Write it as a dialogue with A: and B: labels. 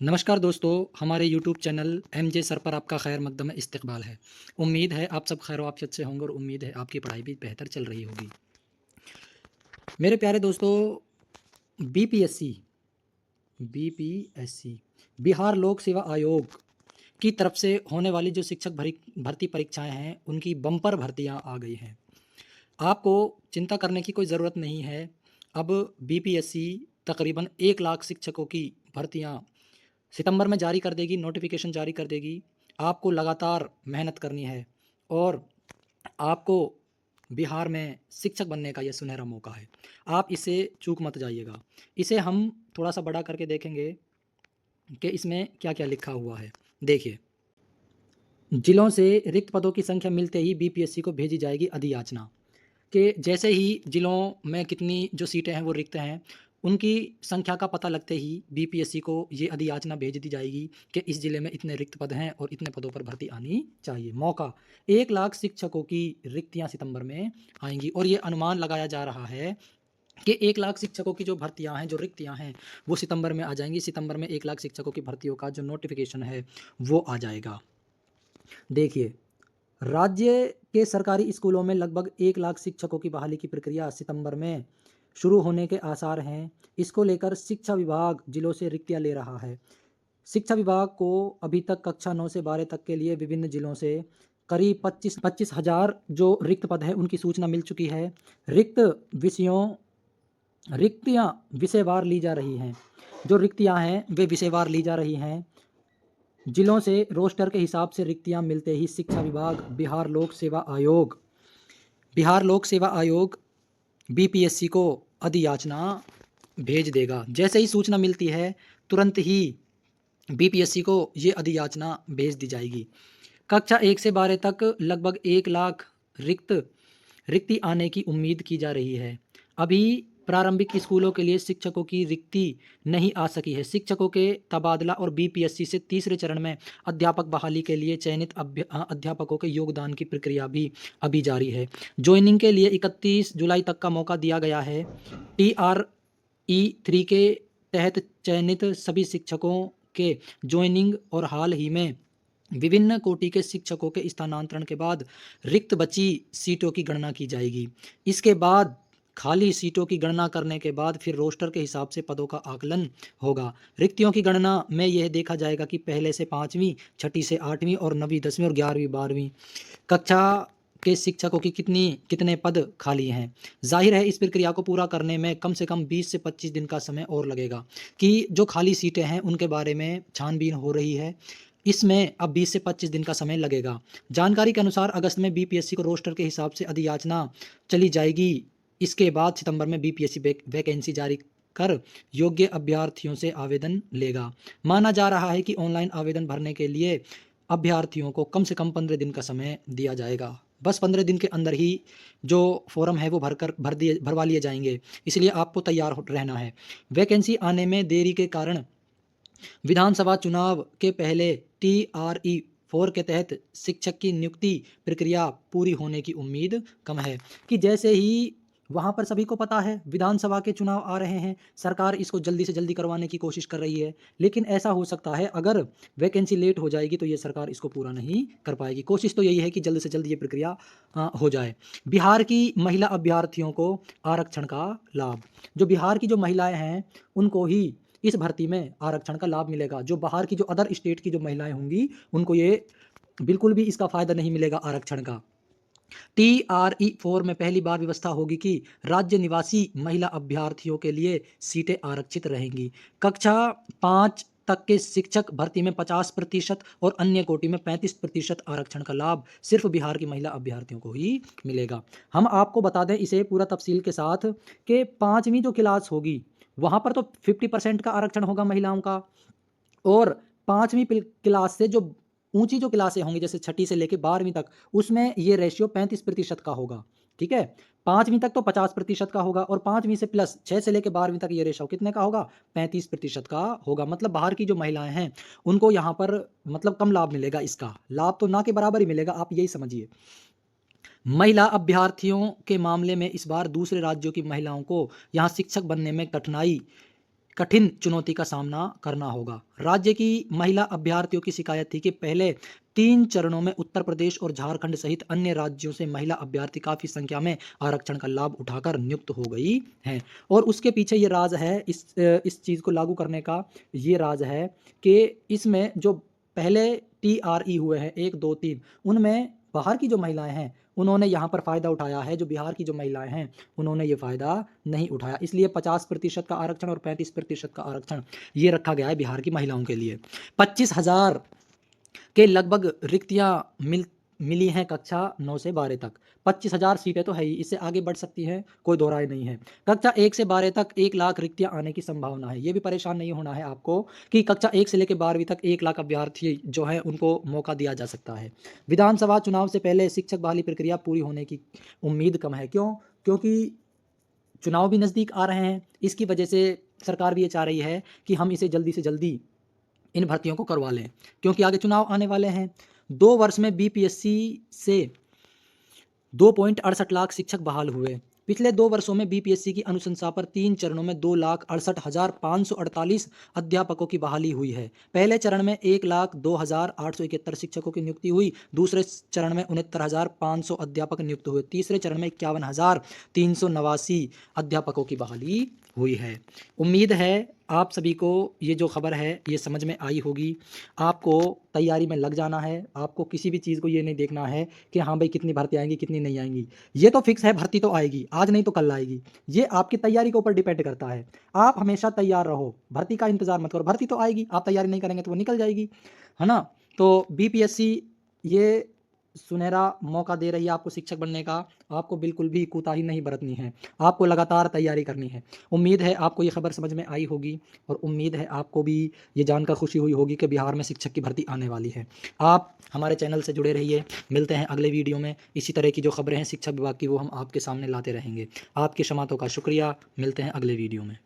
A: नमस्कार दोस्तों, हमारे यूट्यूब चैनल एमजे सर पर आपका खैर मकदम इस्तकबाल है। उम्मीद है आप सब खैर वाफियत से होंगे और उम्मीद है आपकी पढ़ाई भी बेहतर चल रही होगी। मेरे प्यारे दोस्तों, बीपीएससी बीपीएससी बिहार लोक सेवा आयोग की तरफ से होने वाली जो शिक्षक भर्ती परीक्षाएं हैं, उनकी बम्पर भर्तियां आ गई हैं। आपको चिंता करने की कोई ज़रूरत नहीं है। अब बीपीएससी तकरीबन 1 लाख शिक्षकों की भर्तियां सितंबर में जारी कर देगी, नोटिफिकेशन जारी कर देगी। आपको लगातार मेहनत करनी है और आपको बिहार में शिक्षक बनने का यह सुनहरा मौका है। आप इसे चूक मत जाइएगा। इसे हम थोड़ा सा बड़ा करके देखेंगे कि इसमें क्या क्या लिखा हुआ है। देखिए, जिलों से रिक्त पदों की संख्या मिलते ही बीपीएससी को भेजी जाएगी अधियाचना कि जैसे ही जिलों में कितनी जो सीटें हैं वो रिक्त हैं, उनकी संख्या का पता लगते ही बीपीएससी को ये अधियाचना भेज दी जाएगी कि इस ज़िले में इतने रिक्त पद हैं और इतने पदों पर भर्ती आनी चाहिए। मौका 1 लाख शिक्षकों की रिक्तियां सितंबर में आएंगी और ये अनुमान लगाया जा रहा है कि 1 लाख शिक्षकों की जो भर्तियां हैं, जो रिक्तियां हैं, वो सितंबर में आ जाएंगी। सितंबर में 1 लाख शिक्षकों की भर्तियों का जो नोटिफिकेशन है वो आ जाएगा। देखिए, राज्य के सरकारी स्कूलों में लगभग 1 लाख शिक्षकों की बहाली की प्रक्रिया सितंबर में शुरू होने के आसार हैं। इसको लेकर शिक्षा विभाग जिलों से रिक्तियां ले रहा है। शिक्षा विभाग को अभी तक कक्षा 9 से 12 तक के लिए विभिन्न जिलों से करीब 25 हज़ार जो रिक्त पद हैं उनकी सूचना मिल चुकी है। रिक्त विषयों रिक्तियां विषयवार ली जा रही हैं। जो रिक्तियां हैं वे विषयवार ली जा रही हैं। जिलों से रोस्टर के हिसाब से रिक्तियां मिलते ही शिक्षा विभाग बिहार लोक सेवा आयोग बीपीएससी को अधियाचना भेज देगा। जैसे ही सूचना मिलती है, तुरंत ही बीपीएससी को ये अधियाचना भेज दी जाएगी। कक्षा 1 से 12 तक लगभग 1 लाख रिक्त रिक्ति आने की उम्मीद की जा रही है। अभी प्रारंभिक स्कूलों के लिए शिक्षकों की रिक्ति नहीं आ सकी है। शिक्षकों के तबादला और बीपीएससी से तीसरे चरण में अध्यापक बहाली के लिए चयनित अध्यापकों के योगदान की प्रक्रिया भी अभी जारी है। ज्वाइनिंग के लिए 31 जुलाई तक का मौका दिया गया है। TRE 3 के तहत चयनित सभी शिक्षकों के ज्वाइनिंग और हाल ही में विभिन्न कोटि के शिक्षकों के स्थानांतरण के बाद रिक्त बची सीटों की गणना की जाएगी। इसके बाद खाली सीटों की गणना करने के बाद फिर रोस्टर के हिसाब से पदों का आकलन होगा। रिक्तियों की गणना में यह देखा जाएगा कि पहले से 5वीं, छठी से 8वीं और 9वीं, 10वीं और 11वीं, 12वीं कक्षा के शिक्षकों की कितने पद खाली हैं। जाहिर है इस प्रक्रिया को पूरा करने में कम से कम 20 से 25 दिन का समय और लगेगा कि जो खाली सीटें हैं उनके बारे में छानबीन हो रही है। इसमें अब 20 से 25 दिन का समय लगेगा। जानकारी के अनुसार अगस्त में बीपीएससी को रोस्टर के हिसाब से अधियाचना चली जाएगी। इसके बाद सितंबर में बीपीएससी वैकेंसी जारी कर योग्य अभ्यर्थियों से आवेदन लेगा। माना जा रहा है कि ऑनलाइन आवेदन भरने के लिए अभ्यर्थियों को कम से कम 15 दिन का समय दिया जाएगा। बस 15 दिन के अंदर ही जो फॉर्म है वो भरवा लिए जाएंगे, इसलिए आपको तैयार रहना है। वैकेंसी आने में देरी के कारण विधानसभा चुनाव के पहले TRE 4 के तहत शिक्षक की नियुक्ति प्रक्रिया पूरी होने की उम्मीद कम है कि जैसे ही वहाँ पर सभी को पता है विधानसभा के चुनाव आ रहे हैं, सरकार इसको जल्दी से जल्दी करवाने की कोशिश कर रही है। लेकिन ऐसा हो सकता है अगर वैकेंसी लेट हो जाएगी तो ये सरकार इसको पूरा नहीं कर पाएगी। कोशिश तो यही है कि जल्द से जल्द ये प्रक्रिया हो जाए। बिहार की महिला अभ्यर्थियों को आरक्षण का लाभ। जो बिहार की जो महिलाएं हैं उनको ही इस भर्ती में आरक्षण का लाभ मिलेगा। जो बाहर की जो अदर स्टेट की जो महिलाएं होंगी उनको ये बिल्कुल भी इसका फ़ायदा नहीं मिलेगा आरक्षण का। TRE 4 में पहली बार व्यवस्था होगी कि राज्य निवासी महिला अभ्यर्थियों के लिए सीटें आरक्षित रहेंगी। कक्षा 5 तक के शिक्षक भर्ती में 50% और अन्य कोटि में 35% आरक्षण का लाभ सिर्फ बिहार की महिला अभ्यर्थियों को ही मिलेगा। हम आपको बता दें इसे पूरा तफसील के साथ कि 5वीं जो क्लास होगी वहाँ पर तो 50% का आरक्षण होगा महिलाओं का, और 5वीं क्लास से जो ऊंची जो क्लासें होंगी जैसे छठी से लेकर 12वीं तक उसमें ये रेशियो 35% का होगा। ठीक है, 5वीं तक तो 50% का होगा और 5वीं से प्लस 6 से लेकर 12वीं तक ये रेशियो कितने का होगा, 35% का होगा। मतलब बाहर की जो महिलाएं हैं उनको यहाँ पर मतलब कम लाभ मिलेगा। इसका लाभ तो ना के बराबर ही मिलेगा, आप यही समझिए। महिला अभ्यर्थियों के मामले में इस बार दूसरे राज्यों की महिलाओं को यहाँ शिक्षक बनने में कठिन चुनौती का सामना करना होगा। राज्य की महिला अभ्यर्थियों की शिकायत थी कि पहले 3 चरणों में उत्तर प्रदेश और झारखंड सहित अन्य राज्यों से महिला अभ्यर्थी काफ़ी संख्या में आरक्षण का लाभ उठाकर नियुक्त हो गई हैं। और उसके पीछे ये राज है, इस चीज़ को लागू करने का ये राज है कि इसमें जो पहले TRE हुए हैं 1, 2, 3, उनमें बाहर की जो महिलाएं हैं उन्होंने यहाँ पर फ़ायदा उठाया है, जो बिहार की जो महिलाएं हैं उन्होंने ये फ़ायदा नहीं उठाया। इसलिए 50% का आरक्षण और 35% का आरक्षण ये रखा गया है बिहार की महिलाओं के लिए। 25,000 के लगभग रिक्तियां मिली हैं कक्षा 9 से 12 तक। 25,000 सीटें तो है ही, इससे आगे बढ़ सकती हैं, कोई दो राय नहीं है। कक्षा 1 से 12 तक 1 लाख रिक्तियां आने की संभावना है। ये भी परेशान नहीं होना है आपको कि कक्षा 1 से लेकर 12वीं तक 1 लाख अभ्यर्थी जो है उनको मौका दिया जा सकता है। विधानसभा चुनाव से पहले शिक्षक बहाली प्रक्रिया पूरी होने की उम्मीद कम है। क्यों? क्योंकि चुनाव भी नज़दीक आ रहे हैं। इसकी वजह से सरकार भी ये चाह रही है कि हम इसे जल्दी से जल्दी इन भर्तियों को करवा लें, क्योंकि आगे चुनाव आने वाले हैं। 2 वर्ष में BPSC से 2.68 लाख शिक्षक बहाल हुए। पिछले 2 वर्षों में BPSC की अनुशंसा पर 3 चरणों में 2,68,548 अध्यापकों की बहाली हुई है। पहले चरण में 1,02,871 शिक्षकों की नियुक्ति हुई। दूसरे चरण में 69,500 अध्यापक नियुक्त हुए। तीसरे चरण में 51,389 अध्यापकों की बहाली हुई है। उम्मीद है आप सभी को ये जो खबर है ये समझ में आई होगी। आपको तैयारी में लग जाना है। आपको किसी भी चीज़ को ये नहीं देखना है कि हाँ भाई कितनी भर्ती आएंगी कितनी नहीं आएंगी। ये तो फिक्स है, भर्ती तो आएगी, आज नहीं तो कल आएगी। ये आपकी तैयारी के ऊपर डिपेंड करता है। आप हमेशा तैयार रहो, भर्ती का इंतजार मत करो। भर्ती तो आएगी, आप तैयारी नहीं करेंगे तो वो निकल जाएगी, है ना। तो BPSC ये सुनहरा मौका दे रही है आपको शिक्षक बनने का। आपको बिल्कुल भी कोताही नहीं बरतनी है, आपको लगातार तैयारी करनी है। उम्मीद है आपको ये खबर समझ में आई होगी और उम्मीद है आपको भी ये जानकर खुशी हुई होगी कि बिहार में शिक्षक की भर्ती आने वाली है। आप हमारे चैनल से जुड़े रहिए। मिलते हैं अगले वीडियो में। इसी तरह की जो खबरें हैं शिक्षा विभाग की वो हम आपके सामने लाते रहेंगे। आपकी समातों का शुक्रिया। मिलते हैं अगले वीडियो में।